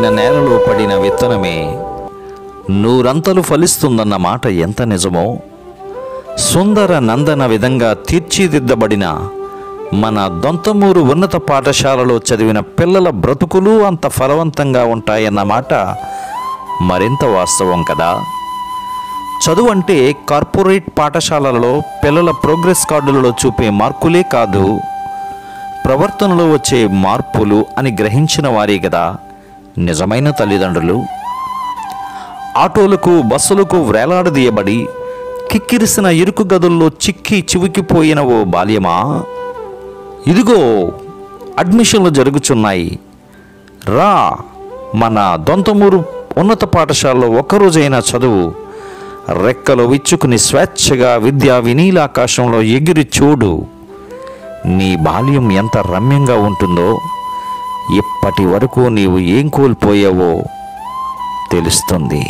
సారవంతమైన నేలలో పడిన విత్తనమే నూరంతలు ఫలిస్తుందన్న మాట ఎంత నిజమో, సుందర నందన విధంగా తీర్చిదిద్దబడిన మన దొంతమూరు ఉన్నత పాఠశాలలో చదివిన పిల్లల బ్రతుకులు అంత ఫలవంతంగా ఉంటాయన్న మాట మరింత వాస్తవం కదా. చదువు అంటే కార్పొరేట్ పాఠశాలలలో పిల్లల ప్రోగ్రెస్ కార్డులలో చూపే మార్కులే కాదు, ప్రవర్తనలో వచ్చే మార్పులు అని గ్రహించిన వారే కదా నిజమైన తల్లిదండ్రులు. ఆటోలకు బస్సులకు వేలాడదీయబడి కిక్కిరిసిన ఇరుకు గదుల్లో చిక్కి చివికిపోయిన ఓ బాల్యమా, ఇదిగో అడ్మిషన్లు జరుగుచున్నాయి, రా మన దొంతమూరు ఉన్నత పాఠశాలలో ఒక్కరోజైనా చదువు, రెక్కలు విచ్చుకుని స్వేచ్ఛగా విద్యా వినీలాకాశంలో ఎగిరి చూడు, నీ బాల్యం ఎంత రమ్యంగా ఉంటుందో ఇప్పటి వరకు నీవు ఏం కోల్పోయావో తెలుస్తుంది.